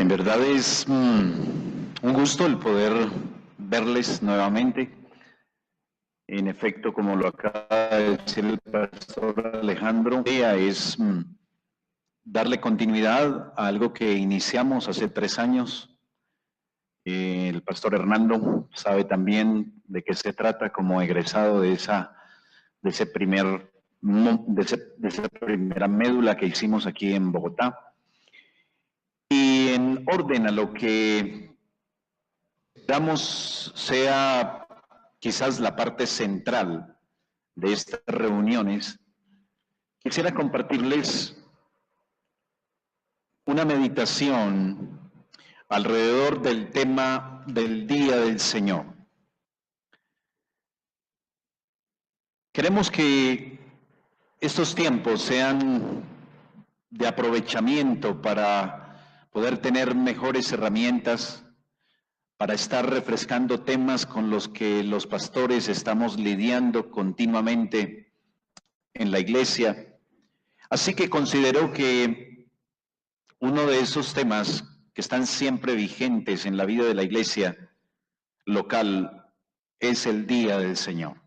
En verdad es un gusto el poder verles nuevamente. En efecto, como lo acaba de decir el pastor Alejandro, la idea es darle continuidad a algo que iniciamos hace 3 años. El pastor Hernando sabe también de qué se trata como egresado de esa primera médula que hicimos aquí en Bogotá. Y en orden a lo que damos sea quizás la parte central de estas reuniones, quisiera compartirles una meditación alrededor del tema del Día del Señor. Queremos que estos tiempos sean de aprovechamiento para poder tener mejores herramientas, para estar refrescando temas con los que los pastores estamos lidiando continuamente en la iglesia. Así que considero que uno de esos temas que están siempre vigentes en la vida de la iglesia local es el Día del Señor.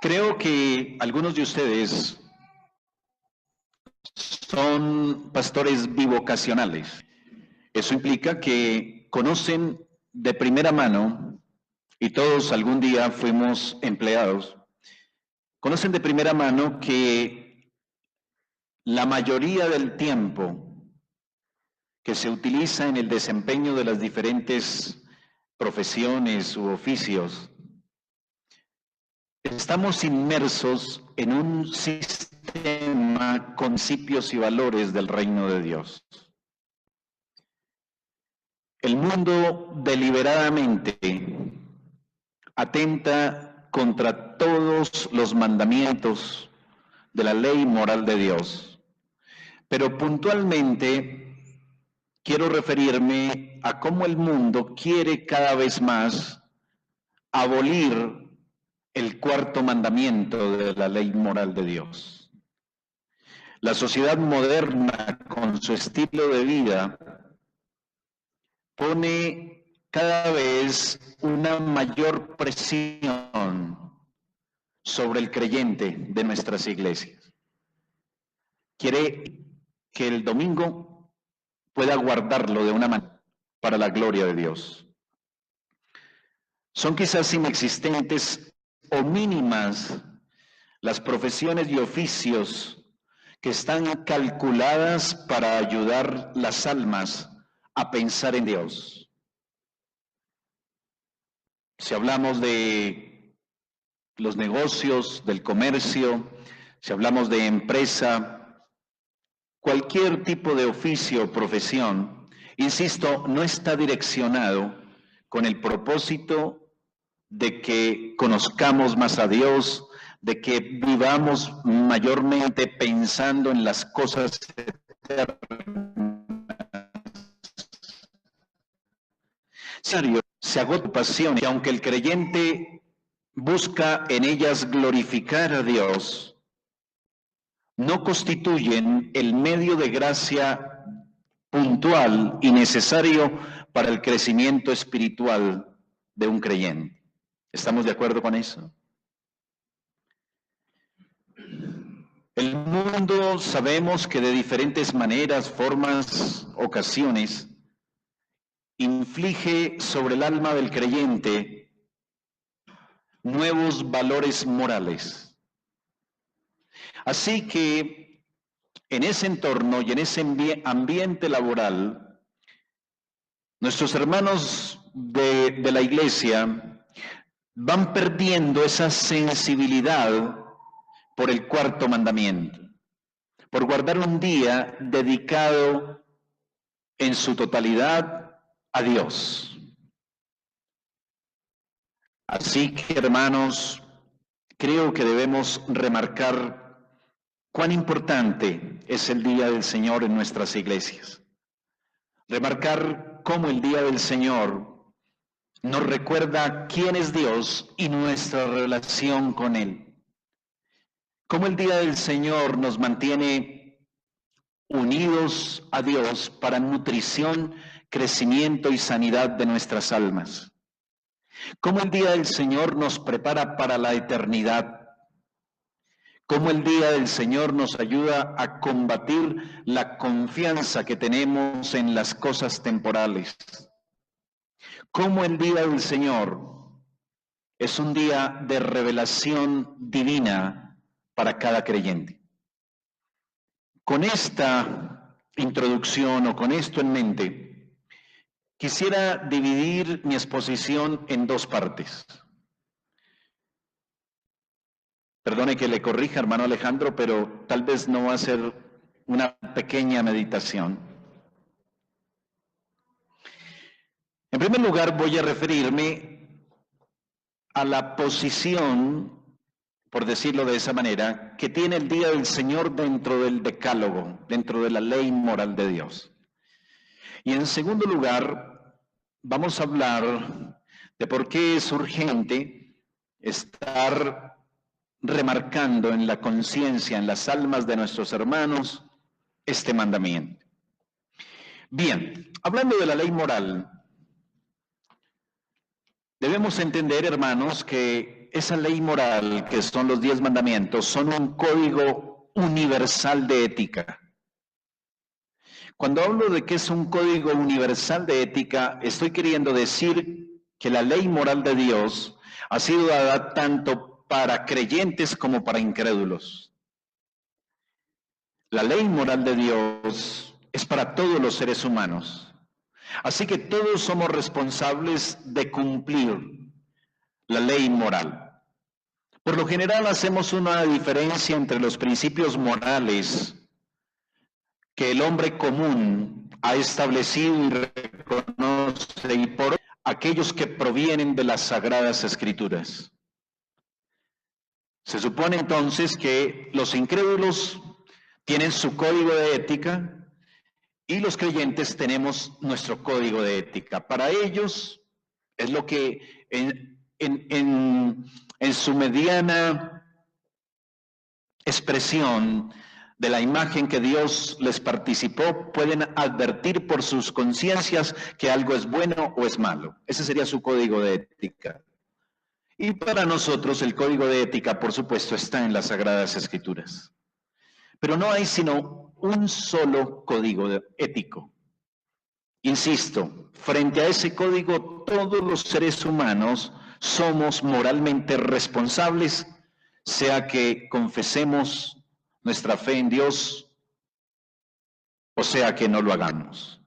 Creo que algunos de ustedes son pastores bivocacionales. Eso implica que conocen de primera mano, y todos algún día fuimos empleados, conocen de primera mano que la mayoría del tiempo que se utiliza en el desempeño de las diferentes profesiones u oficios, estamos inmersos en un sistema con principios y valores del reino de Dios. El mundo deliberadamente atenta contra todos los mandamientos de la ley moral de Dios, pero puntualmente quiero referirme a cómo el mundo quiere cada vez más abolir el cuarto mandamiento de la ley moral de Dios. La sociedad moderna, con su estilo de vida, pone cada vez una mayor presión sobre el creyente de nuestras iglesias. Quiere que el domingo pueda guardarlo de una manera para la gloria de Dios. Son quizás inexistentes o mínimas las profesiones y oficios que están calculadas para ayudar las almas a pensar en Dios. Si hablamos de los negocios, del comercio, si hablamos de empresa, cualquier tipo de oficio o profesión, insisto, no está direccionado con el propósito de que conozcamos más a Dios, de que vivamos mayormente pensando en las cosas eternas. Se agota pasión, y aunque el creyente busca en ellas glorificar a Dios, no constituyen el medio de gracia puntual y necesario para el crecimiento espiritual de un creyente. ¿Estamos de acuerdo con eso? El mundo sabemos que de diferentes maneras, formas, ocasiones, inflige sobre el alma del creyente nuevos valores morales. Así que en ese entorno y en ese ambiente laboral, nuestros hermanos de la iglesia van perdiendo esa sensibilidad por el cuarto mandamiento, por guardar un día dedicado en su totalidad a Dios. Así que, hermanos, creo que debemos remarcar cuán importante es el Día del Señor en nuestras iglesias. Remarcar cómo el Día del Señor nos recuerda quién es Dios y nuestra relación con Él. Cómo el Día del Señor nos mantiene unidos a Dios para nutrición, crecimiento y sanidad de nuestras almas. Cómo el día del Señor nos prepara para la eternidad. Cómo el día del Señor nos ayuda a combatir la confianza que tenemos en las cosas temporales. Cómo el día del Señor es un día de revelación divina para cada creyente. Con esta introducción o con esto en mente, quisiera dividir mi exposición en dos partes. Perdone que le corrija, hermano Alejandro, pero tal vez no va a ser una pequeña meditación. En primer lugar, voy a referirme a la posición, por decirlo de esa manera, que tiene el día del Señor dentro del decálogo, dentro de la ley moral de Dios. Y en segundo lugar, vamos a hablar de por qué es urgente estar remarcando en la conciencia, en las almas de nuestros hermanos, este mandamiento. Bien, hablando de la ley moral, debemos entender, hermanos, que esa ley moral, que son los 10 mandamientos, son un código universal de ética. Cuando hablo de que es un código universal de ética, estoy queriendo decir que la ley moral de Dios ha sido dada tanto para creyentes como para incrédulos. La ley moral de Dios es para todos los seres humanos. Así que todos somos responsables de cumplir la ley moral. Por lo general hacemos una diferencia entre los principios morales que el hombre común ha establecido y reconoce y por aquellos que provienen de las Sagradas Escrituras. Se supone entonces que los incrédulos tienen su código de ética y los creyentes tenemos nuestro código de ética. Para ellos es lo que en su mediana expresión de la imagen que Dios les participó, pueden advertir por sus conciencias que algo es bueno o es malo. Ese sería su código de ética. Y para nosotros el código de ética, por supuesto, está en las Sagradas Escrituras. Pero no hay sino un solo código ético. Insisto, frente a ese código, todos los seres humanos somos moralmente responsables, sea que confesemos nuestra fe en Dios o sea que no lo hagamos.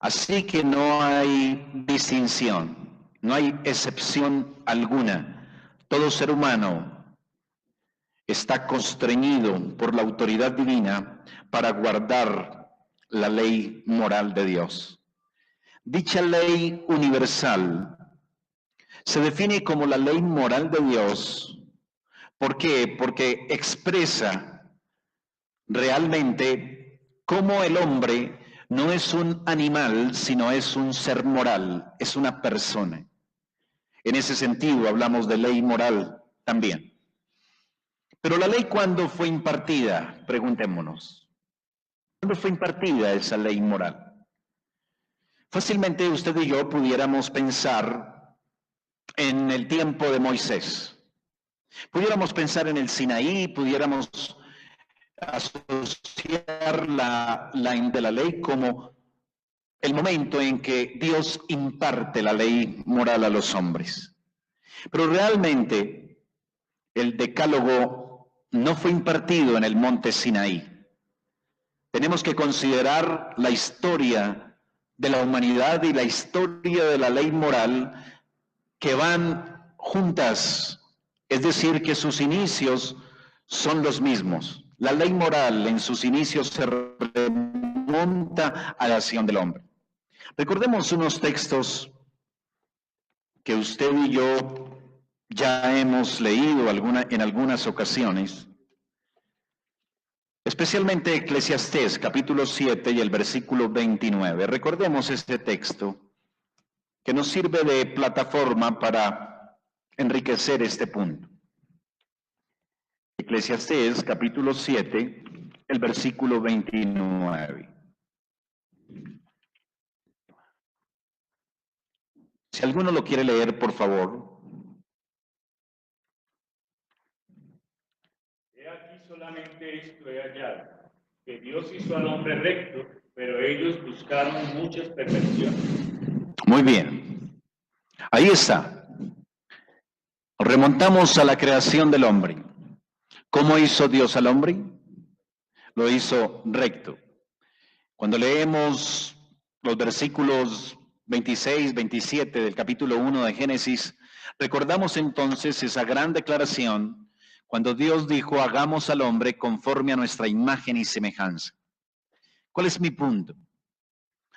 Así que no hay distinción, no hay excepción alguna. Todo ser humano está constreñido por la autoridad divina para guardar la ley moral de Dios. Dicha ley universal se define como la ley moral de Dios. ¿Por qué? Porque expresa realmente cómo el hombre no es un animal, sino es un ser moral, es una persona. En ese sentido hablamos de ley moral también. Pero la ley, ¿cuándo fue impartida? Preguntémonos. ¿Cuándo fue impartida esa ley moral? Fácilmente usted y yo pudiéramos pensar en el tiempo de Moisés. Pudiéramos pensar en el Sinaí, pudiéramos asociar la ley como el momento en que Dios imparte la ley moral a los hombres. Pero realmente el decálogo no fue impartido en el monte Sinaí. Tenemos que considerar la historia de la humanidad y la historia de la ley moral que van juntas, es decir, que sus inicios son los mismos. La ley moral en sus inicios se remonta a la acción del hombre. Recordemos unos textos que usted y yo ya hemos leído en algunas ocasiones, especialmente Eclesiastés, capítulo 7 y el versículo 29. Recordemos este texto que nos sirve de plataforma para enriquecer este punto. Eclesiastés, capítulo 7, el versículo 29. Si alguno lo quiere leer, por favor. He aquí solamente esto he hallado, que Dios hizo al hombre recto, pero ellos buscaron muchas perversiones. Muy bien. Ahí está. Remontamos a la creación del hombre. ¿Cómo hizo Dios al hombre? Lo hizo recto. Cuando leemos los versículos 26, 27 del capítulo 1 de Génesis, recordamos entonces esa gran declaración cuando Dios dijo, hagamos al hombre conforme a nuestra imagen y semejanza. ¿Cuál es mi punto?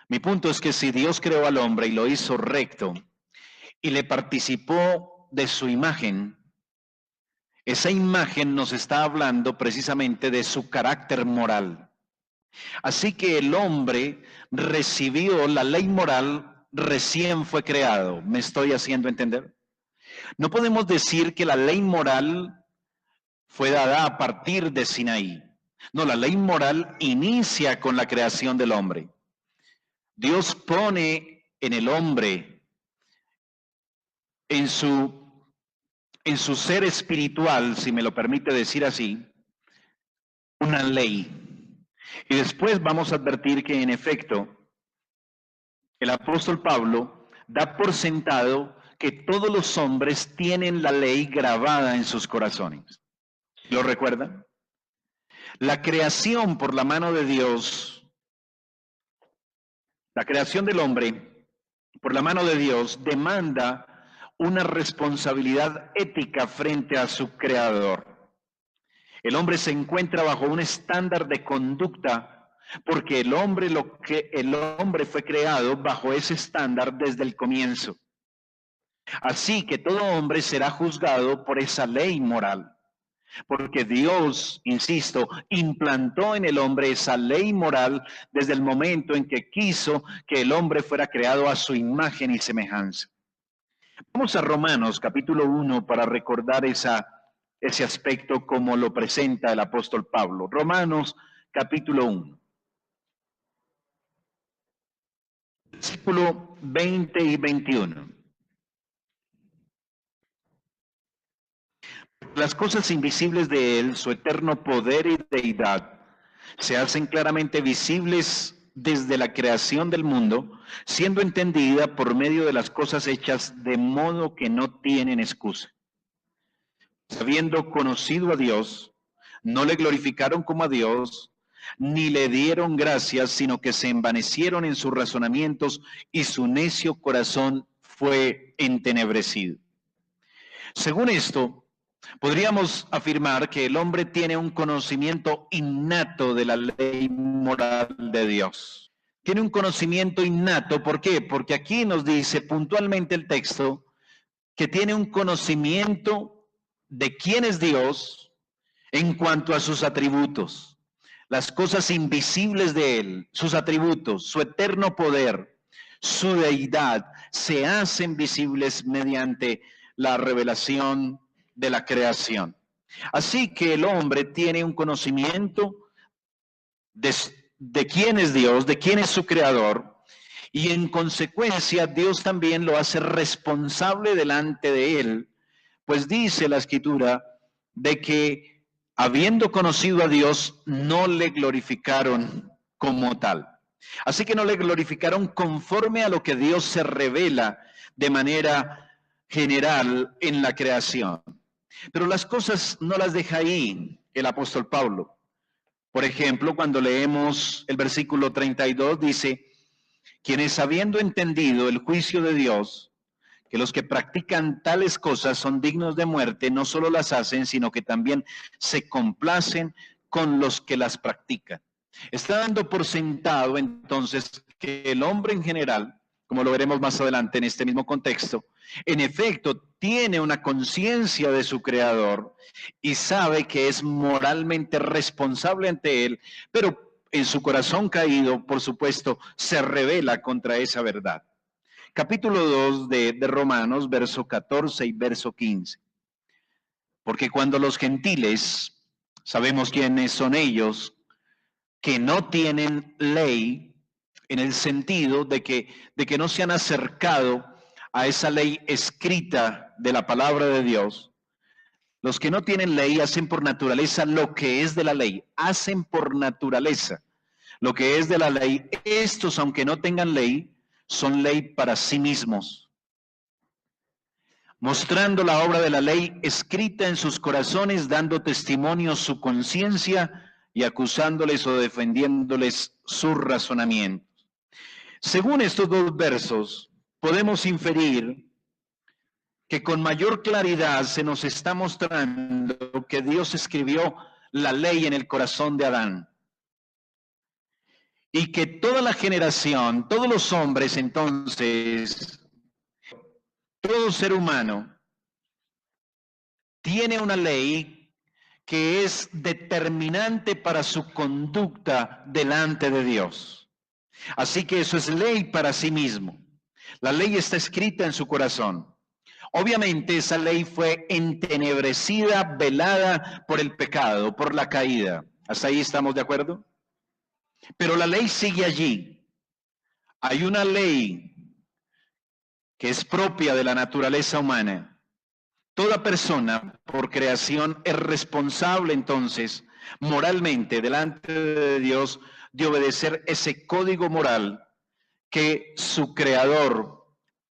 Mi punto es que si Dios creó al hombre y lo hizo recto y le participó de su imagen, esa imagen nos está hablando precisamente de su carácter moral. Así que el hombre recibió la ley moral recién fue creado. ¿Me estoy haciendo entender? No podemos decir que la ley moral fue dada a partir de Sinaí. No, la ley moral inicia con la creación del hombre. Dios pone en el hombre, en su ser espiritual, si me lo permite decir así, una ley. Y después vamos a advertir que en efecto, el apóstol Pablo da por sentado que todos los hombres tienen la ley grabada en sus corazones. ¿Lo recuerdan? La creación por la mano de Dios, la creación del hombre por la mano de Dios demanda una responsabilidad ética frente a su creador. El hombre se encuentra bajo un estándar de conducta porque el hombre fue creado bajo ese estándar desde el comienzo. Así que todo hombre será juzgado por esa ley moral. Porque Dios, insisto, implantó en el hombre esa ley moral desde el momento en que quiso que el hombre fuera creado a su imagen y semejanza. Vamos a Romanos capítulo 1 para recordar ese aspecto como lo presenta el apóstol Pablo. Romanos capítulo 1. Versículo 20 y 21. Las cosas invisibles de Él, su eterno poder y deidad, se hacen claramente visibles desde la creación del mundo, siendo entendida por medio de las cosas hechas de modo que no tienen excusa. Habiendo conocido a Dios, no le glorificaron como a Dios, ni le dieron gracias, sino que se envanecieron en sus razonamientos y su necio corazón fue entenebrecido. Según esto, podríamos afirmar que el hombre tiene un conocimiento innato de la ley moral de Dios. Tiene un conocimiento innato, ¿por qué? Porque aquí nos dice puntualmente el texto que tiene un conocimiento de quién es Dios en cuanto a sus atributos, las cosas invisibles de Él, sus atributos, su eterno poder, su deidad, se hacen visibles mediante la revelación de la creación. Así que el hombre tiene un conocimiento de quién es Dios, de quién es su creador, y en consecuencia Dios también lo hace responsable delante de él, pues dice la Escritura de que habiendo conocido a Dios no le glorificaron como tal. Así que no le glorificaron conforme a lo que Dios se revela de manera general en la creación. Pero las cosas no las deja ahí el apóstol Pablo. Por ejemplo, cuando leemos el versículo 32, dice, quienes habiendo entendido el juicio de Dios, que los que practican tales cosas son dignos de muerte, no solo las hacen, sino que también se complacen con los que las practican. Está dando por sentado entonces que el hombre en general, como lo veremos más adelante en este mismo contexto, en efecto tiene una conciencia de su creador y sabe que es moralmente responsable ante él, pero en su corazón caído, por supuesto, se rebela contra esa verdad. Capítulo 2 de Romanos, verso 14 y verso 15. Porque cuando los gentiles, sabemos quiénes son ellos, que no tienen ley en el sentido de que no se han acercado a esa ley escrita de la palabra de Dios. Los que no tienen ley hacen por naturaleza lo que es de la ley, hacen por naturaleza lo que es de la ley. Estos, aunque no tengan ley, son ley para sí mismos, mostrando la obra de la ley escrita en sus corazones, dando testimonio su conciencia y acusándoles o defendiéndoles sus razonamientos. Según estos dos versos, podemos inferir que con mayor claridad se nos está mostrando que Dios escribió la ley en el corazón de Adán. Y que toda la generación, todos los hombres entonces, todo ser humano, tiene una ley que es determinante para su conducta delante de Dios. Así que eso es ley para sí mismo. La ley está escrita en su corazón. Obviamente esa ley fue entenebrecida, velada por el pecado, por la caída. ¿Hasta ahí estamos de acuerdo? Pero la ley sigue allí. Hay una ley que es propia de la naturaleza humana. Toda persona por creación es responsable entonces moralmente delante de Dios de obedecer ese código moral que su creador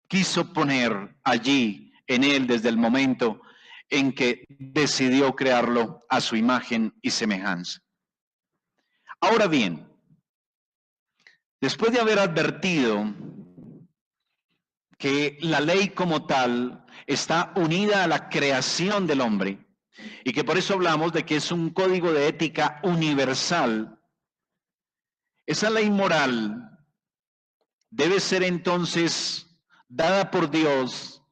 quiso poner allí en él desde el momento en que decidió crearlo a su imagen y semejanza. Ahora bien, después de haber advertido que la ley como tal está unida a la creación del hombre y que por eso hablamos de que es un código de ética universal, esa ley moral debe ser entonces dada por Dios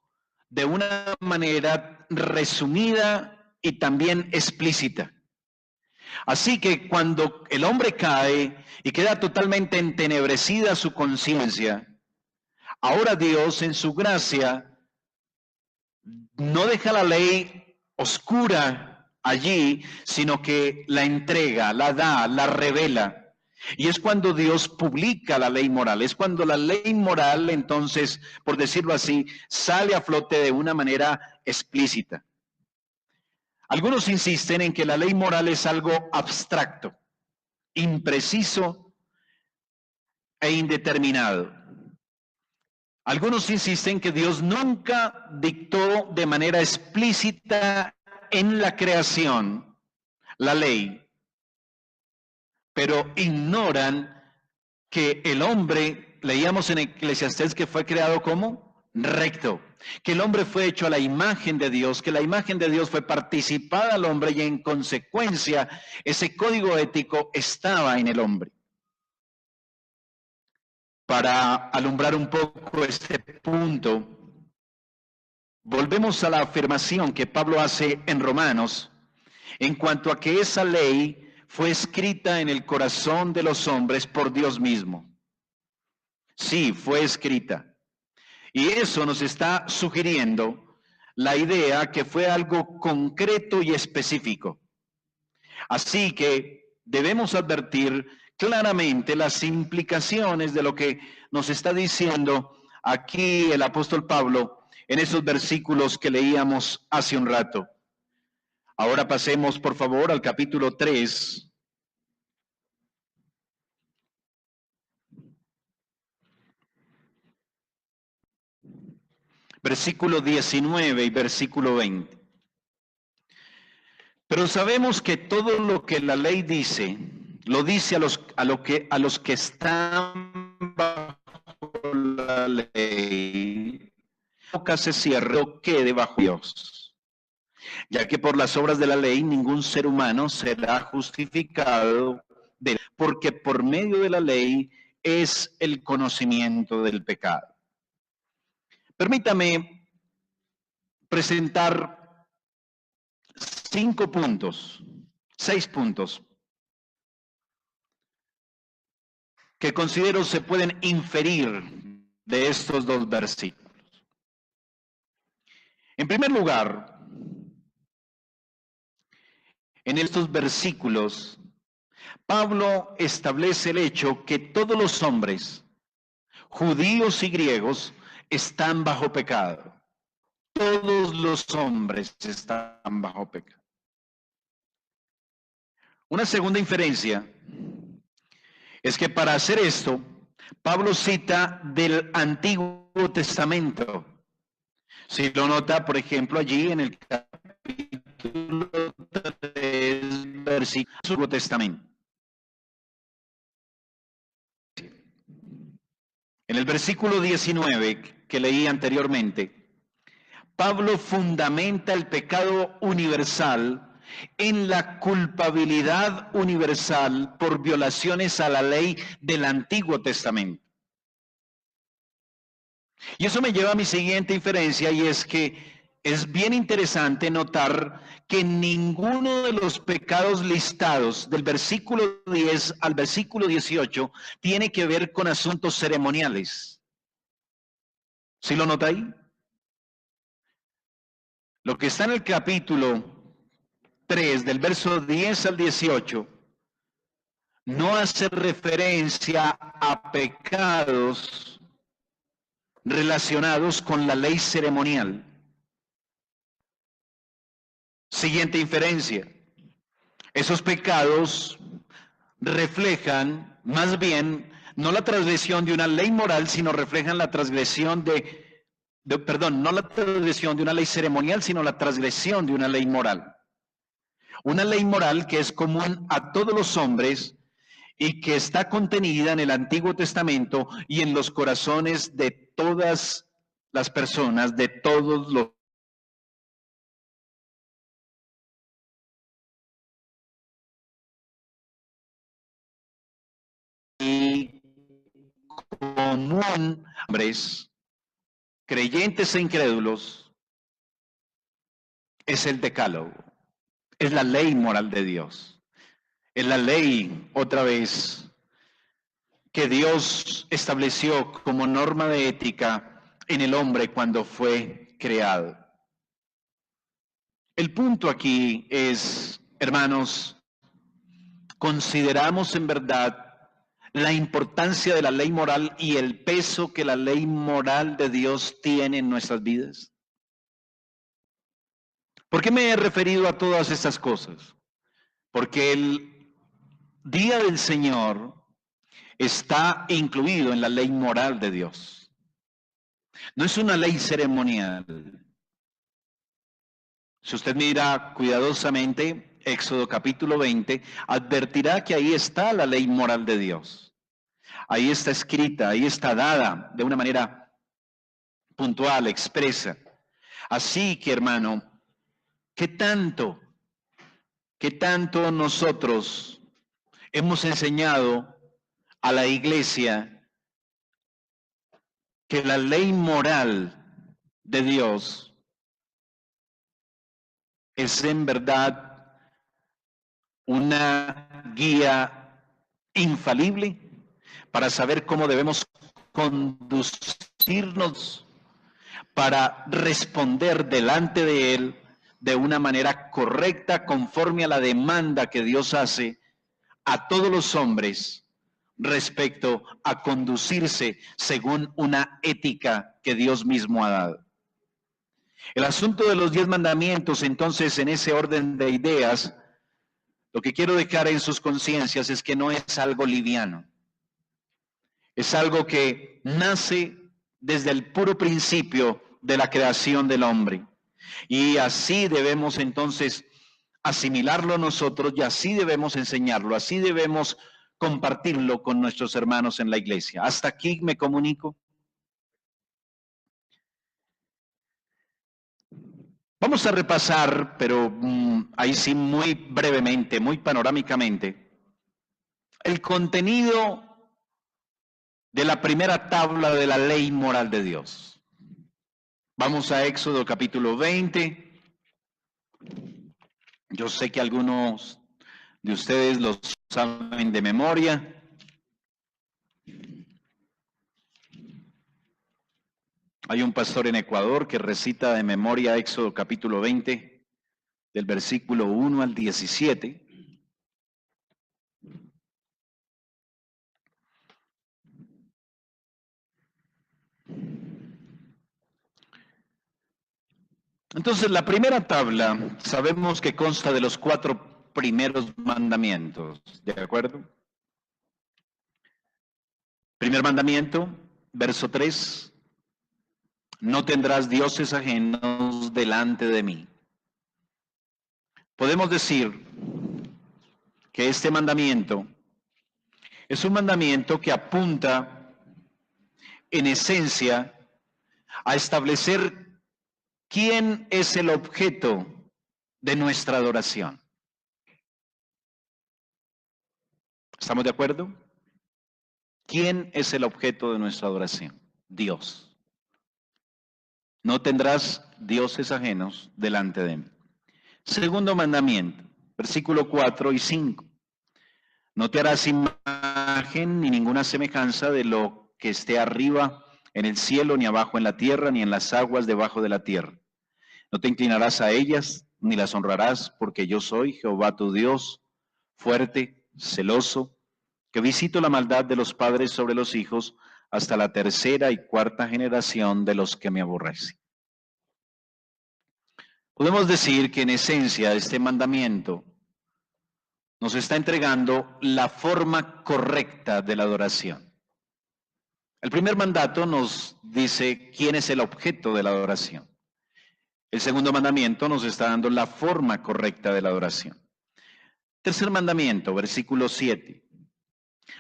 de una manera resumida y también explícita. Así que cuando el hombre cae y queda totalmente entenebrecida su conciencia, ahora Dios en su gracia no deja la ley oscura allí, sino que la entrega, la da, la revela. Y es cuando Dios publica la ley moral, es cuando la ley moral, entonces, por decirlo así, sale a flote de una manera explícita. Algunos insisten en que la ley moral es algo abstracto, impreciso e indeterminado. Algunos insisten que Dios nunca dictó de manera explícita en la creación la ley, pero ignoran que el hombre, leíamos en Eclesiastés que fue creado como recto, que el hombre fue hecho a la imagen de Dios, que la imagen de Dios fue participada al hombre y en consecuencia ese código ético estaba en el hombre. Para alumbrar un poco este punto, volvemos a la afirmación que Pablo hace en Romanos en cuanto a que esa ley fue escrita en el corazón de los hombres por Dios mismo. Sí, fue escrita. Y eso nos está sugiriendo la idea que fue algo concreto y específico. Así que debemos advertir claramente las implicaciones de lo que nos está diciendo aquí el apóstol Pablo en esos versículos que leíamos hace un rato. Ahora pasemos, por favor, al capítulo 3. Versículo 19 y versículo 20. Pero sabemos que todo lo que la ley dice, lo dice a los que están bajo la ley. Boca se cierre o quede bajo Dios, ya que por las obras de la ley ningún ser humano será justificado, porque por medio de la ley es el conocimiento del pecado. Permítame presentar 6 puntos que considero se pueden inferir de estos dos versículos. En primer lugar, en estos versículos, Pablo establece el hecho que todos los hombres, judíos y griegos, están bajo pecado. Todos los hombres están bajo pecado. Una segunda inferencia es que para hacer esto, Pablo cita del Antiguo Testamento. Si lo nota, por ejemplo, allí en el capítulo 3, versículo del Antiguo Testamento. En el versículo 19 que leí anteriormente, Pablo fundamenta el pecado universal en la culpabilidad universal por violaciones a la ley del Antiguo Testamento. Y eso me lleva a mi siguiente inferencia, y es que es bien interesante notar que ninguno de los pecados listados del versículo 10 al versículo 18 tiene que ver con asuntos ceremoniales. ¿Sí lo nota ahí? Lo que está en el capítulo 3, del verso 10 al 18, no hace referencia a pecados relacionados con la ley ceremonial. Siguiente inferencia. Esos pecados reflejan más bien no la transgresión de una ley moral, sino reflejan la transgresión no la transgresión de una ley ceremonial, sino la transgresión de una ley moral. Una ley moral que es común a todos los hombres y que está contenida en el Antiguo Testamento y en los corazones de todas las personas, de todos los común, hombres, creyentes e incrédulos, es el decálogo, es la ley moral de Dios, es la ley, otra vez, que Dios estableció como norma de ética en el hombre cuando fue creado. El punto aquí es, hermanos, consideramos en verdad la importancia de la ley moral y el peso que la ley moral de Dios tiene en nuestras vidas. ¿Por qué me he referido a todas estas cosas? Porque el día del Señor está incluido en la ley moral de Dios. No es una ley ceremonial. Si usted mira cuidadosamente Éxodo capítulo 20, advertirá que ahí está la ley moral de Dios. Ahí está escrita, ahí está dada de una manera puntual, expresa. Así que, hermano, ¿qué tanto nosotros hemos enseñado a la iglesia que la ley moral de Dios es en verdad una guía infalible para saber cómo debemos conducirnos para responder delante de Él de una manera correcta, conforme a la demanda que Dios hace a todos los hombres respecto a conducirse según una ética que Dios mismo ha dado? El asunto de los 10 mandamientos, entonces, en ese orden de ideas, lo que quiero dejar en sus conciencias es que no es algo liviano. Es algo que nace desde el puro principio de la creación del hombre. Y así debemos entonces asimilarlo nosotros y así debemos enseñarlo, así debemos compartirlo con nuestros hermanos en la iglesia. ¿Hasta aquí me comunico? Vamos a repasar, pero ahí sí muy brevemente, muy panorámicamente, el contenido de la primera tabla de la ley moral de Dios. Vamos a Éxodo capítulo 20. Yo sé que algunos de ustedes los saben de memoria. Hay un pastor en Ecuador que recita de memoria Éxodo capítulo 20, del versículo 1 al 17. Entonces, la primera tabla sabemos que consta de los 4 primeros mandamientos, ¿de acuerdo? Primer mandamiento, verso 3, no tendrás dioses ajenos delante de mí. Podemos decir que este mandamiento es un mandamiento que apunta en esencia a establecer quién es el objeto de nuestra adoración. ¿Estamos de acuerdo? ¿Quién es el objeto de nuestra adoración? Dios. No tendrás dioses ajenos delante de mí. Segundo mandamiento, versículo 4 y 5. No te harás imagen ni ninguna semejanza de lo que esté arriba en el cielo, ni abajo en la tierra, ni en las aguas debajo de la tierra. No te inclinarás a ellas, ni las honrarás, porque yo soy Jehová tu Dios, fuerte, celoso, que visito la maldad de los padres sobre los hijos hasta la 3ª y 4ª generación de los que me aborrecen. Podemos decir que en esencia este mandamiento nos está entregando la forma correcta de la adoración. El primer mandato nos dice quién es el objeto de la adoración. El segundo mandamiento nos está dando la forma correcta de la adoración. Tercer mandamiento, versículo 7.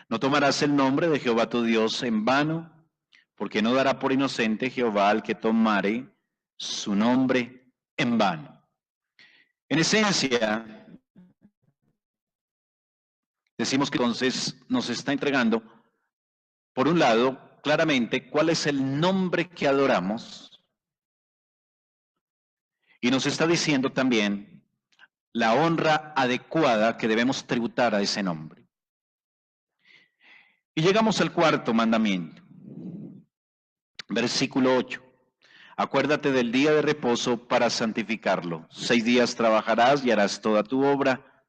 No tomarás el nombre de Jehová tu Dios en vano, porque no dará por inocente Jehová al que tomare su nombre en vano. En esencia, decimos que entonces nos está entregando, por un lado, claramente cuál es el nombre que adoramos, y nos está diciendo también la honra adecuada que debemos tributar a ese nombre. Y llegamos al cuarto mandamiento, versículo 8. Acuérdate del día de reposo para santificarlo. 6 días trabajarás y harás toda tu obra,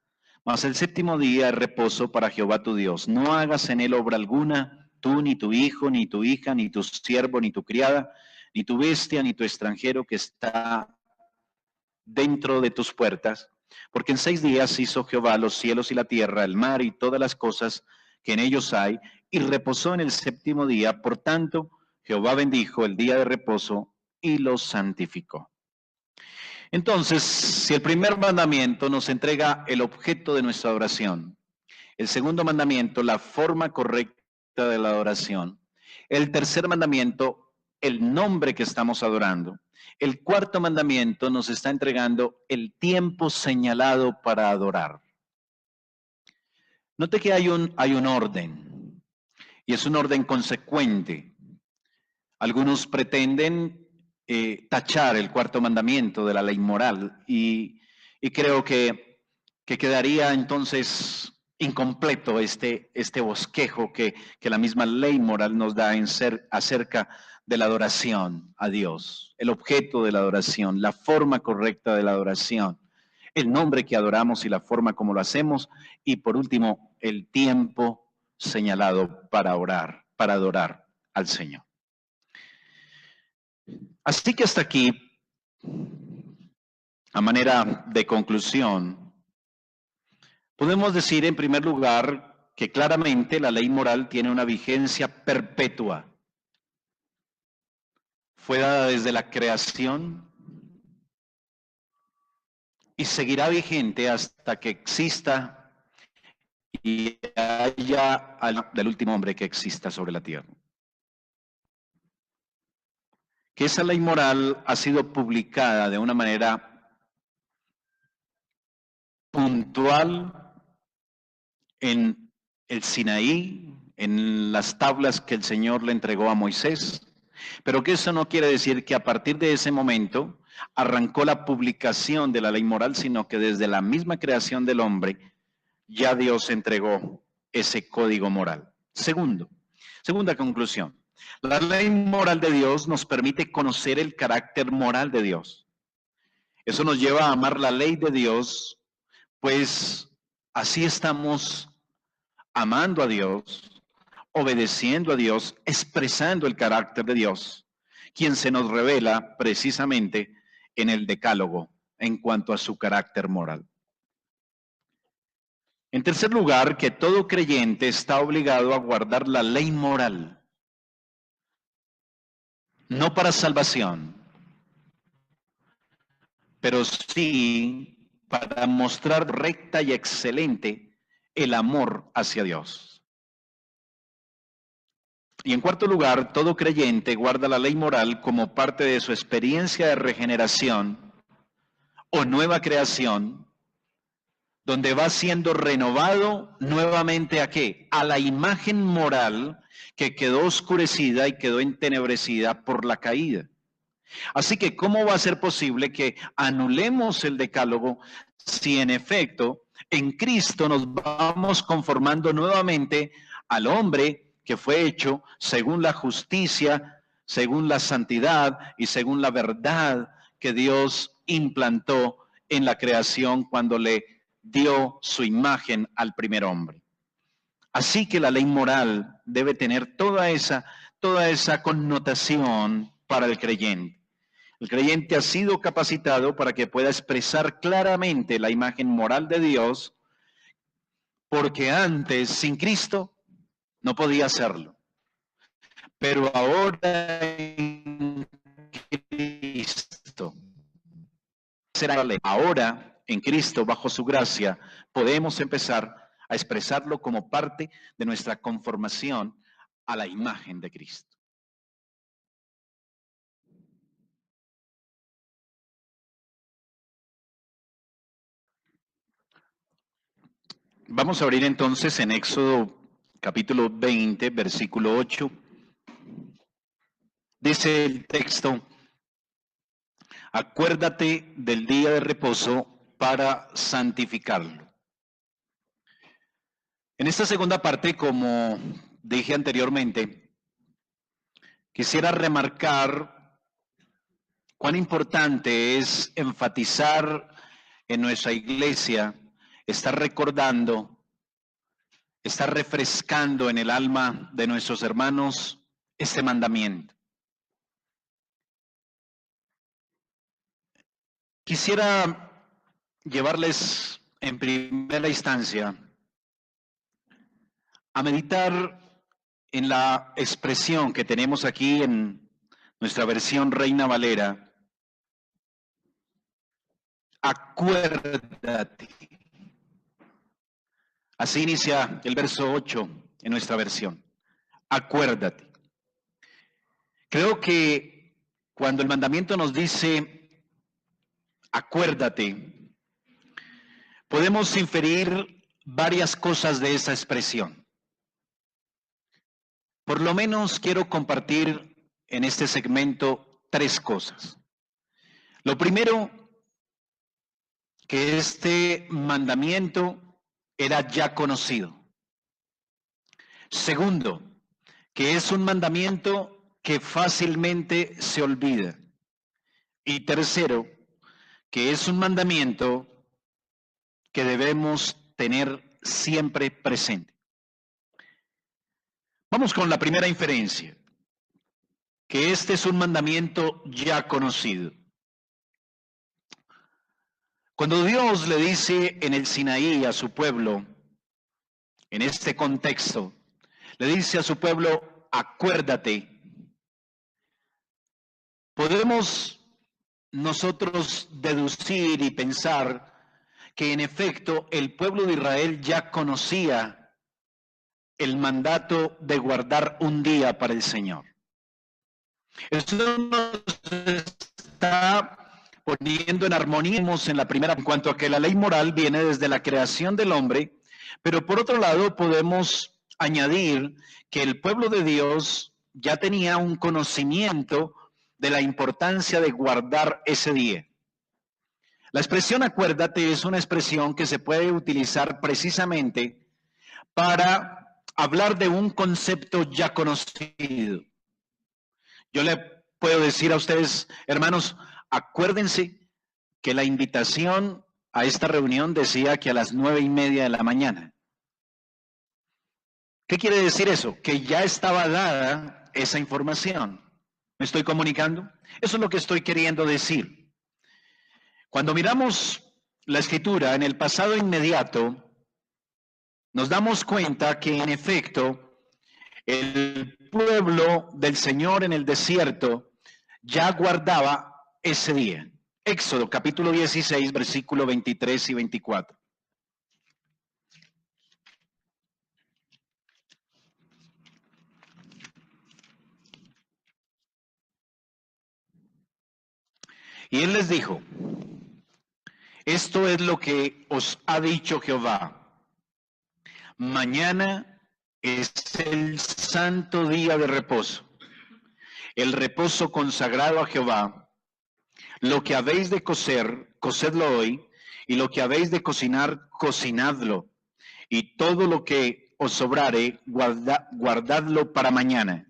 mas el 7º día es reposo para Jehová tu Dios. No hagas en él obra alguna, tú, ni tu hijo, ni tu hija, ni tu siervo, ni tu criada, ni tu bestia, ni tu extranjero que está dentro de tus puertas, porque en 6 días hizo Jehová los cielos y la tierra, el mar y todas las cosas que en ellos hay, y reposó en el 7º día. Por tanto, Jehová bendijo el día de reposo y lo santificó. Entonces, si el primer mandamiento nos entrega el objeto de nuestra adoración, el segundo mandamiento, la forma correcta de la adoración, el tercer mandamiento, el nombre que estamos adorando, el cuarto mandamiento nos está entregando el tiempo señalado para adorar. Note que hay un orden, y es un orden consecuente. Algunos pretenden tachar el cuarto mandamiento de la ley moral, y creo que quedaría entonces incompleto este bosquejo que la misma ley moral nos da acerca de la adoración a Dios, el objeto de la adoración, la forma correcta de la adoración, el nombre que adoramos y la forma como lo hacemos, y por último, el tiempo señalado para orar, para adorar al Señor. Así que hasta aquí, a manera de conclusión, podemos decir en primer lugar que claramente la ley moral tiene una vigencia perpetua. Fue dada desde la creación y seguirá vigente hasta que exista y haya del último hombre que exista sobre la tierra. Que esa ley moral ha sido publicada de una manera puntual en el Sinaí, en las tablas que el Señor le entregó a Moisés, pero que eso no quiere decir que a partir de ese momento arrancó la publicación de la ley moral, sino que desde la misma creación del hombre ya Dios entregó ese código moral. Segunda conclusión, la ley moral de Dios nos permite conocer el carácter moral de Dios. Eso nos lleva a amar la ley de Dios, pues así estamos amando a Dios, obedeciendo a Dios, expresando el carácter de Dios, quien se nos revela precisamente en el Decálogo en cuanto a su carácter moral. En tercer lugar, que todo creyente está obligado a guardar la ley moral, no para salvación, pero sí para mostrar recta y excelente el amor hacia Dios. Y en cuarto lugar, todo creyente guarda la ley moral como parte de su experiencia de regeneración o nueva creación, donde va siendo renovado nuevamente ¿a qué? A la imagen moral que quedó oscurecida y quedó entenebrecida por la caída. Así que, ¿cómo va a ser posible que anulemos el decálogo si en efecto en Cristo nos vamos conformando nuevamente al hombre que fue hecho según la justicia, según la santidad y según la verdad que Dios implantó en la creación cuando le dio su imagen al primer hombre? Así que la ley moral debe tener toda esa connotación para el creyente. El creyente ha sido capacitado para que pueda expresar claramente la imagen moral de Dios, porque antes, sin Cristo, no podía hacerlo. Pero ahora en Cristo, será la ley. Ahora en Cristo, bajo su gracia, podemos empezar a expresarlo como parte de nuestra conformación a la imagen de Cristo. Vamos a abrir entonces en Éxodo capítulo 20, versículo 8. Dice el texto: acuérdate del día de reposo para santificarlo. En esta segunda parte, como dije anteriormente, quisiera remarcar cuán importante es enfatizar en nuestra iglesia, estar recordando, estar refrescando en el alma de nuestros hermanos este mandamiento. Quisiera llevarles en primera instancia a meditar en la expresión que tenemos aquí en nuestra versión Reina Valera: acuérdate. Así inicia el verso 8 en nuestra versión. Acuérdate. Creo que cuando el mandamiento nos dice acuérdate, podemos inferir varias cosas de esa expresión. Por lo menos quiero compartir en este segmento 3 cosas. Lo primero, que este mandamiento era ya conocido. Segundo, que es un mandamiento que fácilmente se olvida. Y tercero, que es un mandamiento que debemos tener siempre presente. Vamos con la primera inferencia, que este es un mandamiento ya conocido. Cuando Dios le dice en el Sinaí a su pueblo, en este contexto, le dice a su pueblo, acuérdate, podemos nosotros deducir y pensar que en efecto el pueblo de Israel ya conocía el mandato de guardar un día para el Señor. Esto nos está poniendo en armonía en la primera, en cuanto a que la ley moral viene desde la creación del hombre, pero por otro lado podemos añadir que el pueblo de Dios ya tenía un conocimiento de la importancia de guardar ese día. La expresión acuérdate es una expresión que se puede utilizar precisamente para hablar de un concepto ya conocido. Yo le puedo decir a ustedes, hermanos, acuérdense que la invitación a esta reunión decía que a las 9:30 de la mañana. ¿Qué quiere decir eso? Que ya estaba dada esa información. ¿Me estoy comunicando? Eso es lo que estoy queriendo decir. Cuando miramos la Escritura en el pasado inmediato, nos damos cuenta que en efecto el pueblo del Señor en el desierto ya guardaba ese día. Éxodo capítulo 16, versículo 23 y 24. Y él les dijo: esto es lo que os ha dicho Jehová. Mañana es el santo día de reposo, el reposo consagrado a Jehová. Lo que habéis de cocer, cocedlo hoy, y lo que habéis de cocinar, cocinadlo. Y todo lo que os sobrare, guardadlo para mañana.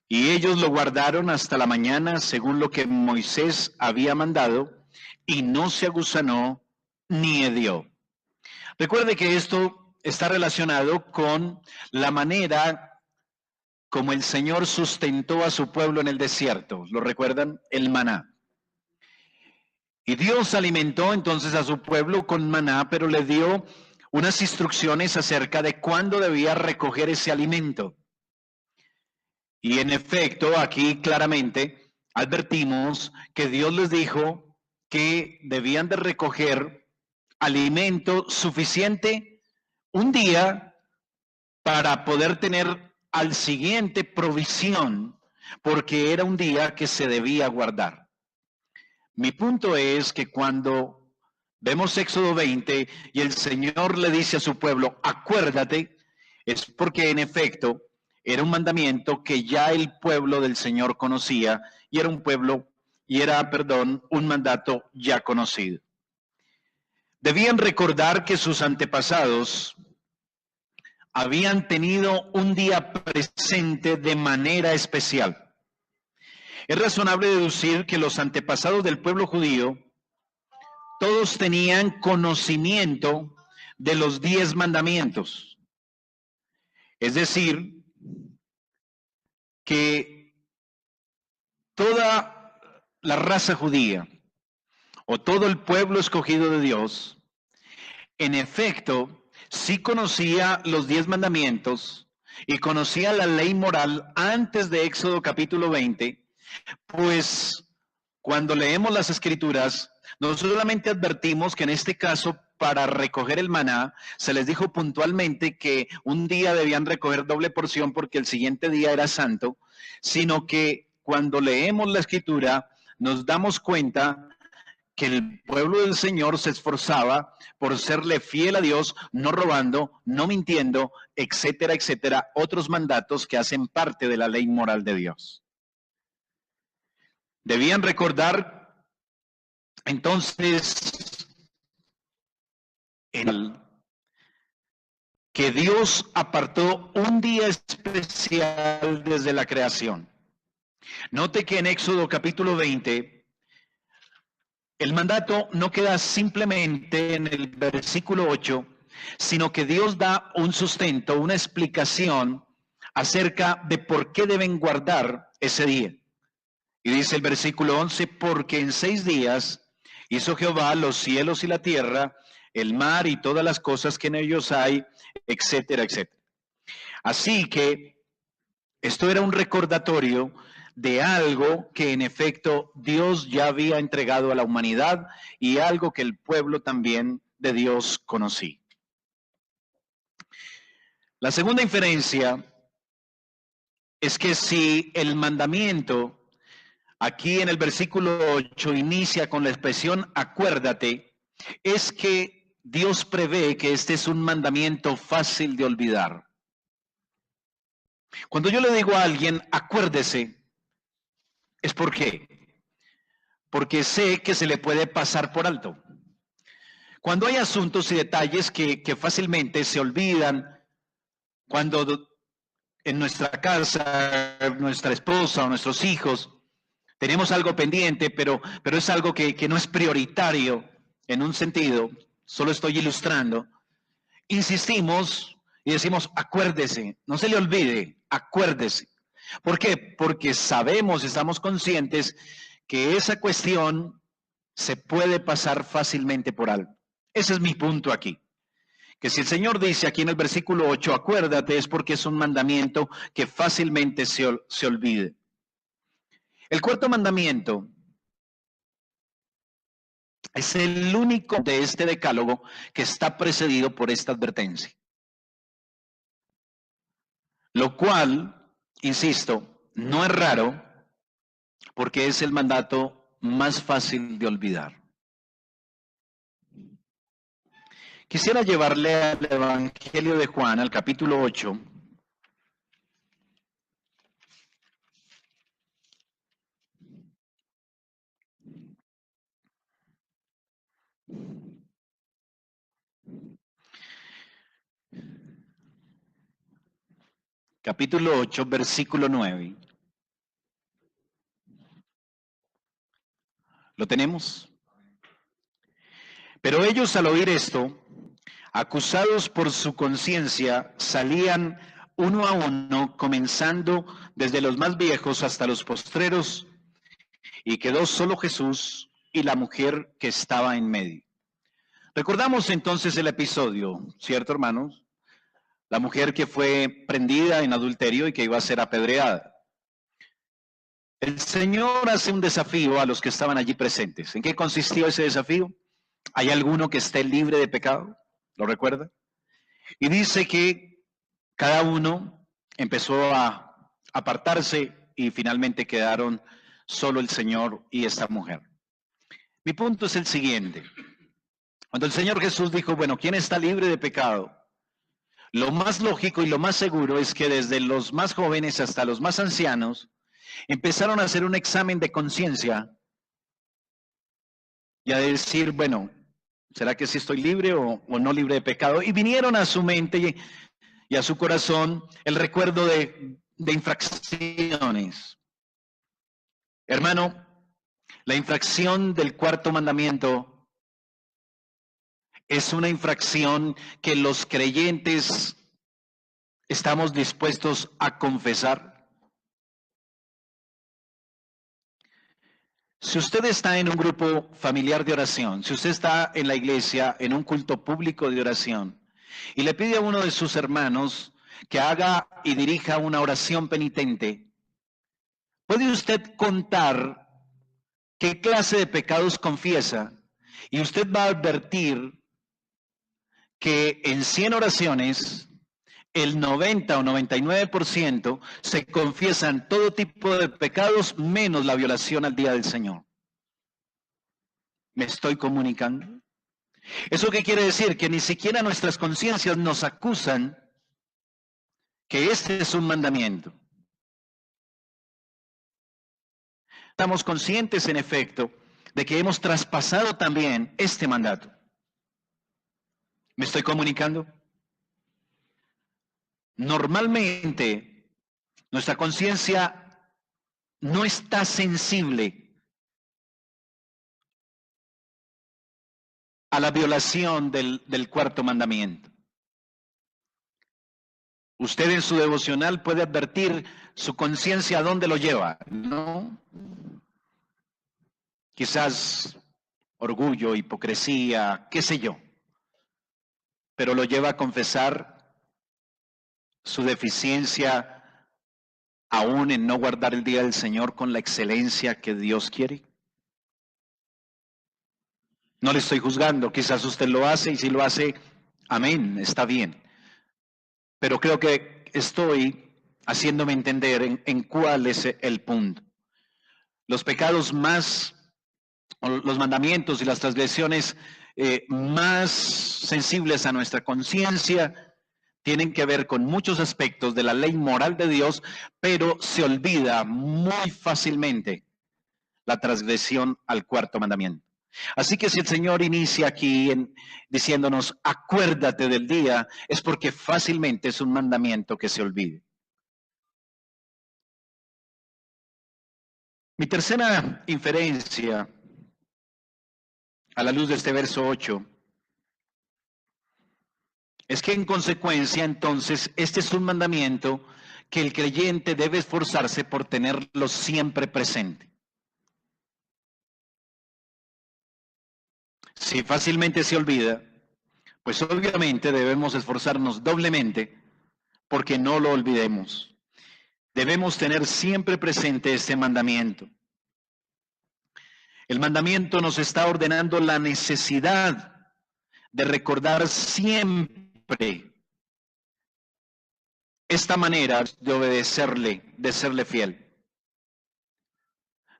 Y ellos lo guardaron hasta la mañana, según lo que Moisés había mandado, y no se agusanó ni hedió. Recuerde que esto está relacionado con la manera como el Señor sustentó a su pueblo en el desierto. ¿Lo recuerdan? El maná. Y Dios alimentó entonces a su pueblo con maná, pero le dio unas instrucciones acerca de cuándo debía recoger ese alimento. Y en efecto, aquí claramente advertimos que Dios les dijo que debían de recoger alimento suficiente un día para poder tener al siguiente provisión, porque era un día que se debía guardar. Mi punto es que cuando vemos Éxodo 20 y el Señor le dice a su pueblo, acuérdate, es porque en efecto era un mandamiento que ya el pueblo del Señor conocía y era un mandato ya conocido. Debían recordar que sus antepasados habían tenido un día presente de manera especial. Es razonable deducir que los antepasados del pueblo judío todos tenían conocimiento de los 10 mandamientos. Es decir, que toda la raza judía o todo el pueblo escogido de Dios, en efecto, sí conocía los 10 mandamientos y conocía la ley moral antes de Éxodo capítulo 20, pues cuando leemos las Escrituras, no solamente advertimos que en este caso, para recoger el maná, se les dijo puntualmente que un día debían recoger doble porción porque el siguiente día era santo, sino que cuando leemos la Escritura nos damos cuenta que el pueblo del Señor se esforzaba por serle fiel a Dios, no robando, no mintiendo, etcétera, etcétera, otros mandatos que hacen parte de la ley moral de Dios. Debían recordar entonces que Dios apartó un día especial desde la creación. Note que en Éxodo capítulo 20, el mandato no queda simplemente en el versículo 8, sino que Dios da un sustento, una explicación acerca de por qué deben guardar ese día. Y dice el versículo 11, porque en 6 días hizo Jehová los cielos y la tierra, el mar y todas las cosas que en ellos hay, etcétera, etcétera. Así que esto era un recordatorio de algo que en efecto Dios ya había entregado a la humanidad y algo que el pueblo también de Dios conocía. La segunda inferencia es que si el mandamiento aquí en el versículo 8 inicia con la expresión acuérdate, es que Dios prevé que este es un mandamiento fácil de olvidar. Cuando yo le digo a alguien acuérdese, ¿es por qué? Porque sé que se le puede pasar por alto. Cuando hay asuntos y detalles que fácilmente se olvidan, cuando en nuestra casa, nuestra esposa o nuestros hijos tenemos algo pendiente, pero es algo que no es prioritario en un sentido, solo estoy ilustrando, insistimos y decimos, acuérdese, no se le olvide, acuérdese. ¿Por qué? Porque sabemos, estamos conscientes que esa cuestión se puede pasar fácilmente por alto. Ese es mi punto aquí. Que si el Señor dice aquí en el versículo 8, acuérdate, es porque es un mandamiento que fácilmente se olvide. El cuarto mandamiento es el único de este decálogo que está precedido por esta advertencia. Lo cual, insisto, no es raro porque es el mandato más fácil de olvidar. Quisiera llevarle al Evangelio de Juan, al capítulo 8. Capítulo 8, versículo 9. ¿Lo tenemos? Pero ellos al oír esto, acusados por su conciencia, salían uno a uno, comenzando desde los más viejos hasta los postreros, y quedó solo Jesús y la mujer que estaba en medio. Recordamos entonces el episodio, ¿cierto, hermanos? La mujer que fue prendida en adulterio y que iba a ser apedreada. El Señor hace un desafío a los que estaban allí presentes. ¿En qué consistió ese desafío? ¿Hay alguno que esté libre de pecado? ¿Lo recuerda? Y dice que cada uno empezó a apartarse y finalmente quedaron solo el Señor y esta mujer. Mi punto es el siguiente. Cuando el Señor Jesús dijo, bueno, ¿quién está libre de pecado? Lo más lógico y lo más seguro es que desde los más jóvenes hasta los más ancianos empezaron a hacer un examen de conciencia y a decir, bueno, ¿será que sí estoy libre o no libre de pecado? Y vinieron a su mente y a su corazón el recuerdo de infracciones. Hermano, la infracción del cuarto mandamiento es una infracción que los creyentes estamos dispuestos a confesar. Si usted está en un grupo familiar de oración, si usted está en la iglesia, en un culto público de oración, y le pide a uno de sus hermanos que haga y dirija una oración penitente, ¿puede usted contar qué clase de pecados confiesa? Y usted va a advertir que en 100 oraciones, el 90 o 99% se confiesan todo tipo de pecados menos la violación al día del Señor. ¿Me estoy comunicando? ¿Eso qué quiere decir? Que ni siquiera nuestras conciencias nos acusan que este es un mandamiento. Estamos conscientes, en efecto, de que hemos traspasado también este mandato. ¿Me estoy comunicando? Normalmente, nuestra conciencia no está sensible a la violación del cuarto mandamiento. Usted en su devocional puede advertir su conciencia a dónde lo lleva, ¿no? Quizás orgullo, hipocresía, qué sé yo, pero lo lleva a confesar su deficiencia aún en no guardar el día del Señor con la excelencia que Dios quiere. No le estoy juzgando, quizás usted lo hace y si lo hace, amén, está bien. Pero creo que estoy haciéndome entender en cuál es el punto. Los pecados más, los mandamientos y las transgresiones más sensibles a nuestra conciencia tienen que ver con muchos aspectos de la ley moral de Dios, pero se olvida muy fácilmente la transgresión al cuarto mandamiento. Así que si el Señor inicia aquí diciéndonos, acuérdate del día, es porque fácilmente es un mandamiento que se olvide. Mi tercera inferencia, a la luz de este verso 8, es que en consecuencia entonces este es un mandamiento que el creyente debe esforzarse por tenerlo siempre presente. Si fácilmente se olvida, pues obviamente debemos esforzarnos doblemente porque no lo olvidemos. Debemos tener siempre presente este mandamiento. El mandamiento nos está ordenando la necesidad de recordar siempre esta manera de obedecerle, de serle fiel.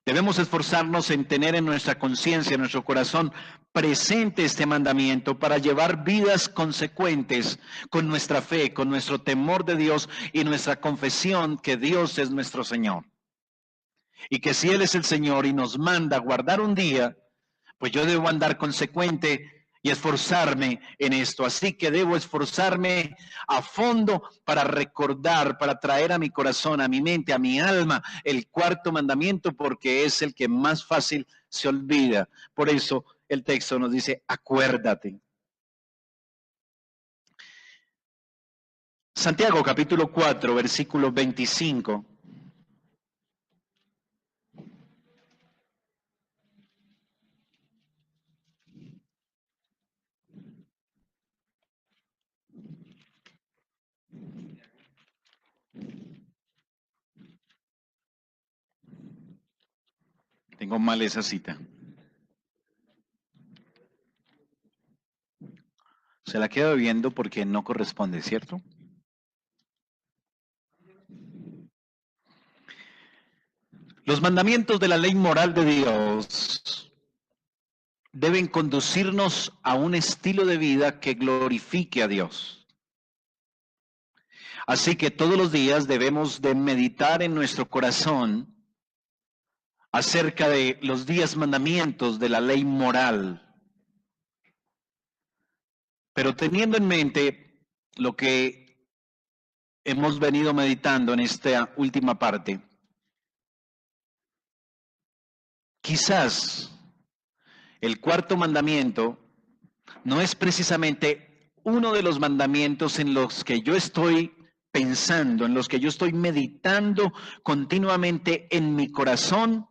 Debemos esforzarnos en tener en nuestra conciencia, en nuestro corazón, presente este mandamiento para llevar vidas consecuentes con nuestra fe, con nuestro temor de Dios y nuestra confesión que Dios es nuestro Señor. Y que si Él es el Señor y nos manda a guardar un día, pues yo debo andar consecuente y esforzarme en esto. Así que debo esforzarme a fondo para recordar, para traer a mi corazón, a mi mente, a mi alma, el cuarto mandamiento, porque es el que más fácil se olvida. Por eso el texto nos dice, acuérdate. Santiago capítulo 4, versículo 25. Tengo mal esa cita. Se la quedo viendo porque no corresponde, ¿cierto? Los mandamientos de la ley moral de Dios deben conducirnos a un estilo de vida que glorifique a Dios. Así que todos los días debemos de meditar en nuestro corazón acerca de los 10 mandamientos de la ley moral. Pero teniendo en mente lo que hemos venido meditando en esta última parte, quizás el cuarto mandamiento no es precisamente uno de los mandamientos en los que yo estoy pensando, en los que yo estoy meditando continuamente en mi corazón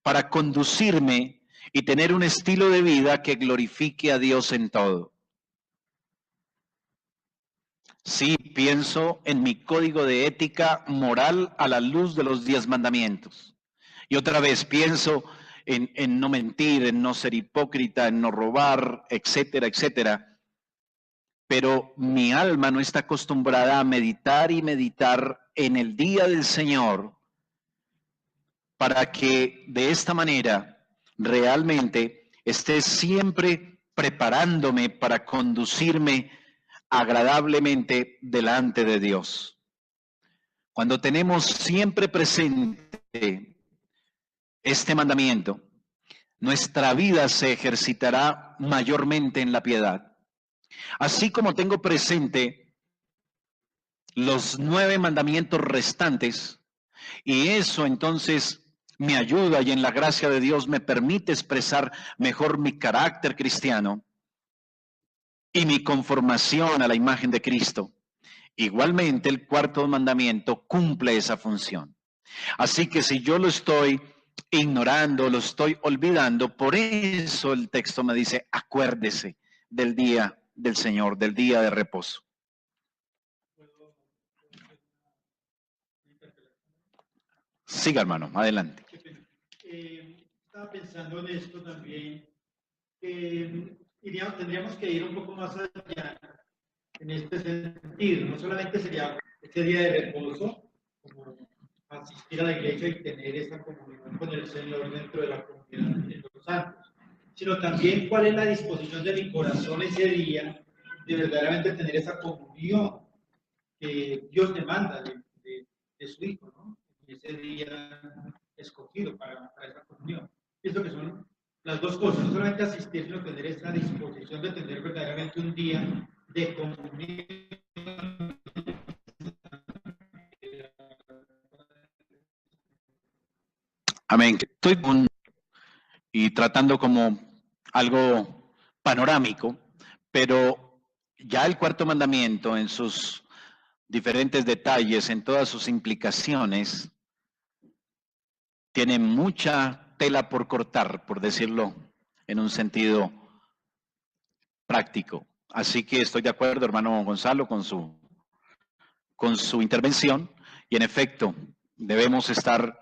para conducirme y tener un estilo de vida que glorifique a Dios en todo. Sí, pienso en mi código de ética moral a la luz de los 10 mandamientos. Y otra vez pienso en no mentir, en no ser hipócrita, en no robar, etcétera, etcétera. Pero mi alma no está acostumbrada a meditar y meditar en el día del Señor para que de esta manera realmente esté siempre preparándome para conducirme agradablemente delante de Dios. Cuando tenemos siempre presente este mandamiento, nuestra vida se ejercitará mayormente en la piedad. Así como tengo presente los 9 mandamientos restantes, y eso entonces me ayuda y en la gracia de Dios me permite expresar mejor mi carácter cristiano y mi conformación a la imagen de Cristo. Igualmente el cuarto mandamiento cumple esa función. Así que si yo lo estoy ignorando, lo estoy olvidando, por eso el texto me dice, acuérdese del día del Señor, del día de reposo. Siga, hermano, adelante. Estaba pensando en esto también, tendríamos que ir un poco más allá en este sentido. No solamente sería este día de reposo, como asistir a la iglesia y tener esa comunión con el Señor dentro de la comunidad de los santos, sino también cuál es la disposición de mi corazón ese día de verdaderamente tener esa comunión que Dios demanda de su Hijo, ¿no? Ese día escogido para esa comunión. Pienso que son las dos cosas, no solamente asistir, sino tener esa disposición de tener verdaderamente un día de comunión. Amén. Estoy y tratando como algo panorámico, pero ya el cuarto mandamiento en sus diferentes detalles, en todas sus implicaciones, tiene mucha tela por cortar, por decirlo en un sentido práctico. Así que estoy de acuerdo, hermano Gonzalo, con su intervención, y en efecto, debemos estar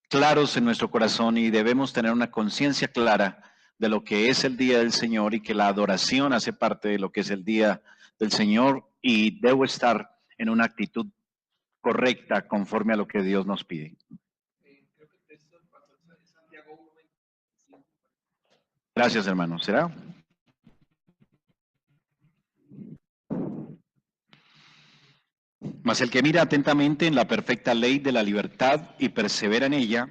claros en nuestro corazón y debemos tener una conciencia clara de lo que es el día del Señor y que la adoración hace parte de lo que es el día del Señor y debo estar en una actitud correcta conforme a lo que Dios nos pide. Gracias, hermano. ¿Será? Mas el que mira atentamente en la perfecta ley de la libertad y persevera en ella,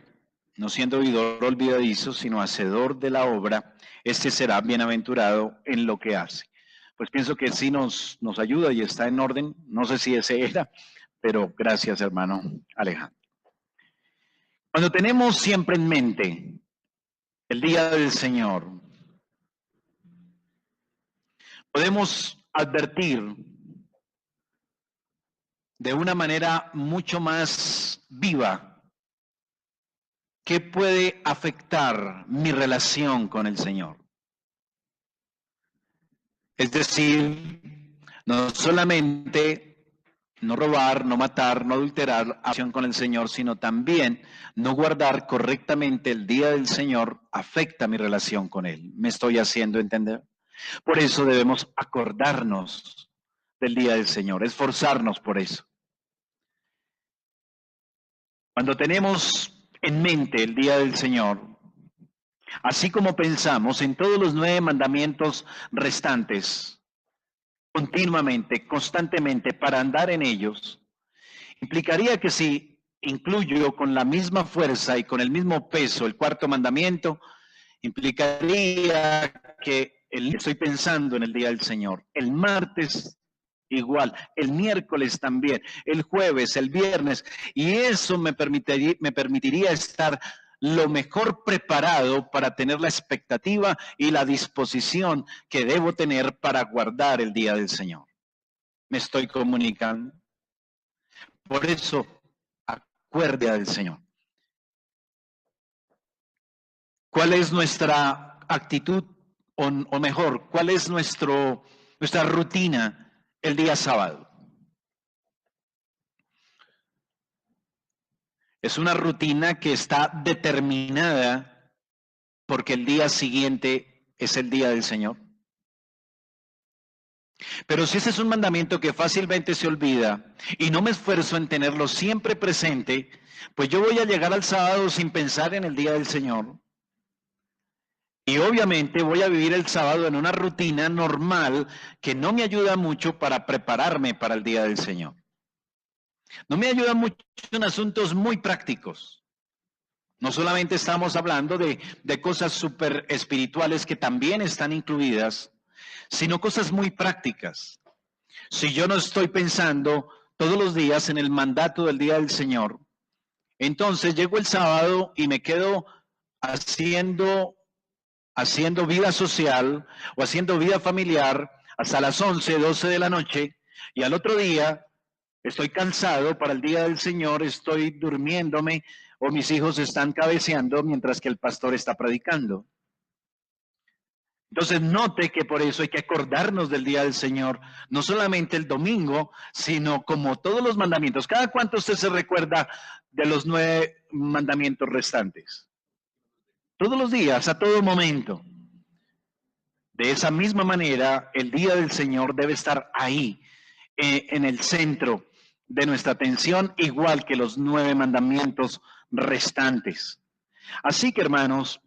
no siendo oidor olvidadizo, sino hacedor de la obra, este será bienaventurado en lo que hace. Pues pienso que sí nos ayuda y está en orden. No sé si ese era, pero gracias, hermano Alejandro. Cuando tenemos siempre en mente el día del Señor, podemos advertir de una manera mucho más viva qué puede afectar mi relación con el Señor. Es decir, no solamente no robar, no matar, no adulterar acción con el Señor, sino también no guardar correctamente el día del Señor afecta mi relación con Él. ¿Me estoy haciendo entender? Por eso debemos acordarnos del día del Señor, esforzarnos por eso. Cuando tenemos en mente el día del Señor, así como pensamos en todos los 9 mandamientos restantes, continuamente, constantemente, para andar en ellos, implicaría que si incluyo con la misma fuerza y con el mismo peso el 4º mandamiento, implicaría que estoy pensando en el día del Señor. El martes igual, el miércoles también, el jueves, el viernes, y eso me permitiría estar lo mejor preparado para tener la expectativa y la disposición que debo tener para guardar el día del Señor. ¿Me estoy comunicando? Por eso, acuérdate del Señor. ¿Cuál es nuestra actitud, o mejor, cuál es nuestra rutina el día sábado? Es una rutina que está determinada porque el día siguiente es el día del Señor. Pero si ese es un mandamiento que fácilmente se olvida y no me esfuerzo en tenerlo siempre presente, pues yo voy a llegar al sábado sin pensar en el día del Señor. Y obviamente voy a vivir el sábado en una rutina normal que no me ayuda mucho para prepararme para el día del Señor. No me ayuda mucho en asuntos muy prácticos. No solamente estamos hablando de cosas súper espirituales que también están incluidas, sino cosas muy prácticas. Si yo no estoy pensando todos los días en el mandato del día del Señor, entonces llego el sábado y me quedo haciendo vida social o haciendo vida familiar hasta las 11, 12 de la noche, y al otro día estoy cansado para el día del Señor, estoy durmiéndome o mis hijos están cabeceando mientras que el pastor está predicando. Entonces note que por eso hay que acordarnos del día del Señor, no solamente el domingo, sino como todos los mandamientos. ¿Cada cuánto usted se recuerda de los 9 mandamientos restantes? Todos los días, a todo momento. De esa misma manera, el día del Señor debe estar ahí, en el centro de nuestra atención, igual que los 9 mandamientos restantes. Así que, hermanos,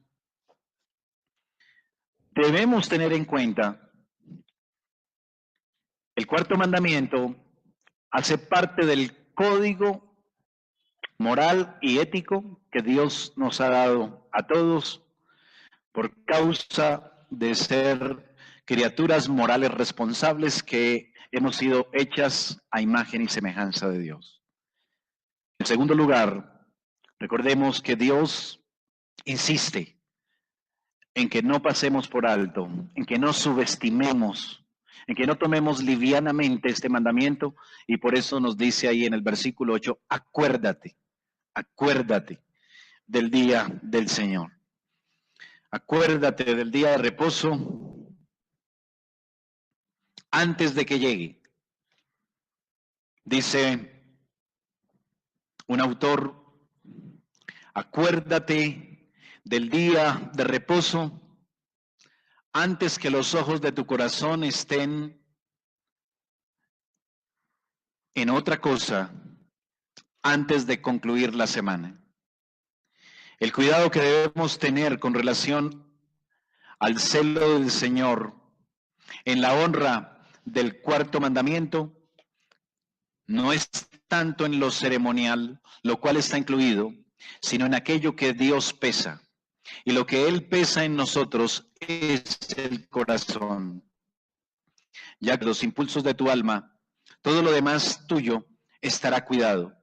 debemos tener en cuenta el 4º mandamiento hace parte del código moral y ético que Dios nos ha dado a todos por causa de ser criaturas morales responsables que hemos sido hechas a imagen y semejanza de Dios. En segundo lugar, recordemos que Dios insiste en que no pasemos por alto, en que no subestimemos, en que no tomemos livianamente este mandamiento, y por eso nos dice ahí en el versículo 8, acuérdate del día del Señor. Acuérdate del día de reposo antes de que llegue. Dice un autor, acuérdate del día de reposo antes que los ojos de tu corazón estén en otra cosa antes de concluir la semana. El cuidado que debemos tener con relación al celo del Señor en la honra del cuarto mandamiento no es tanto en lo ceremonial, lo cual está incluido, sino en aquello que Dios pesa. Y lo que Él pesa en nosotros es el corazón. Ya que los impulsos de tu alma, todo lo demás tuyo estará cuidado.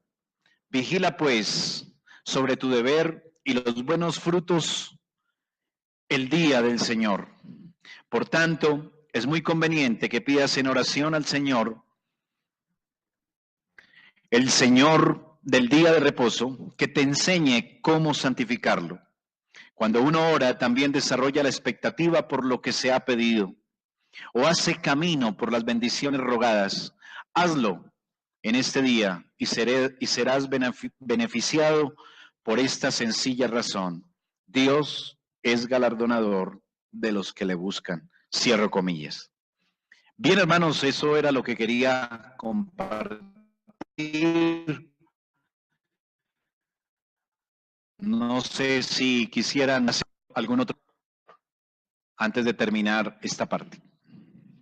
Vigila pues sobre tu deber y los buenos frutos el día del Señor. Por tanto, es muy conveniente que pidas en oración al Señor, el Señor del día de reposo, que te enseñe cómo santificarlo. Cuando uno ora, también desarrolla la expectativa por lo que se ha pedido, o hace camino por las bendiciones rogadas. Hazlo en este día y serás beneficiado por esta sencilla razón. Dios es galardonador de los que le buscan. Cierro comillas. Bien, hermanos, eso era lo que quería compartir. No sé si quisieran hacer algún otro antes de terminar esta parte.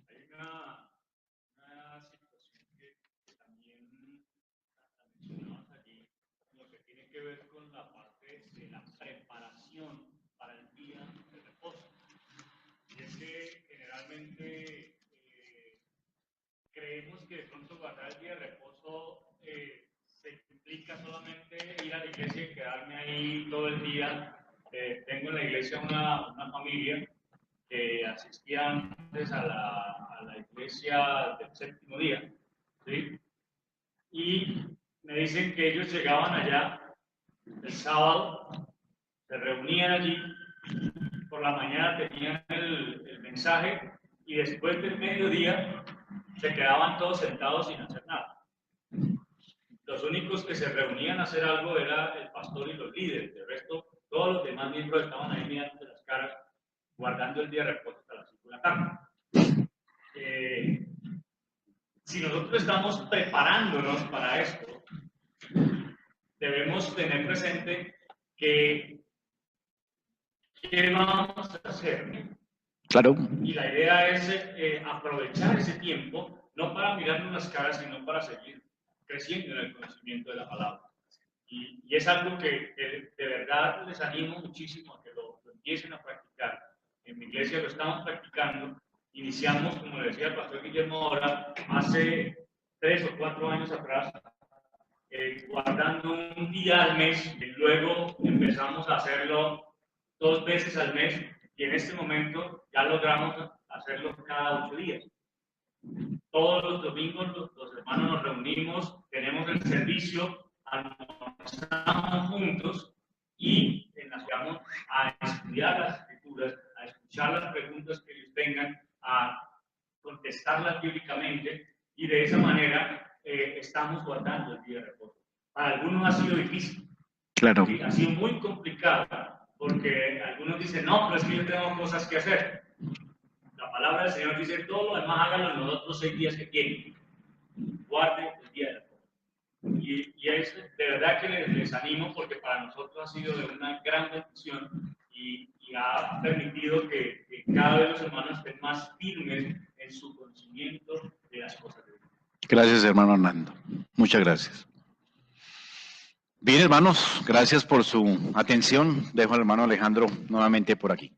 Hay una situación que también mencionamos allí, lo que tiene que ver con la parte de la preparación para el día de reposo. Y es que generalmente creemos que de pronto guardar el día de reposo se implica solamente ir a la iglesia y quedarme ahí todo el día. Tengo en la iglesia una familia que asistía antes a la iglesia del séptimo día, ¿sí? Y me dicen que ellos llegaban allá el sábado, se reunían allí, por la mañana tenían el mensaje y después del mediodía se quedaban todos sentados sin hacer nada. Los únicos que se reunían a hacer algo era el pastor y los líderes. De resto, todos los demás miembros estaban ahí mirando las caras, guardando el día de reposo hasta las 5 de la tarde. Si nosotros estamos preparándonos para esto, debemos tener presente que ¿qué vamos a hacer? Claro. Y la idea es aprovechar ese tiempo, no para mirarnos las caras, sino para seguir creciendo en el conocimiento de la palabra. Y es algo que de verdad les animo muchísimo a que lo empiecen a practicar. En mi iglesia lo estamos practicando. Iniciamos, como le decía el pastor Guillermo ahora, hace 3 o 4 años atrás, guardando un día al mes, y luego empezamos a hacerlo 2 veces al mes, y en este momento ya logramos hacerlo cada 8 días. Todos los domingos los hermanos nos reunimos, tenemos el servicio, almorzamos juntos y nos vamos a estudiar las escrituras, a escuchar las preguntas que ellos tengan, a contestarlas bíblicamente, y de esa manera estamos guardando el día de reposo. Para algunos ha sido difícil. Claro. ¿Sí? Ha sido muy complicado, porque algunos dicen, no, pero es que yo tengo cosas que hacer. La palabra del Señor dice, todo lo demás háganlo en los otros 6 días que tienen. Guarde el día de reposo. Y es de verdad que les animo, porque para nosotros ha sido de una gran bendición y ha permitido que cada vez los hermanos estén más firmes en su conocimiento de las cosas de Dios. Gracias, hermano Hernando. Muchas gracias. Bien, hermanos, gracias por su atención. Dejo al hermano Alejandro nuevamente por aquí.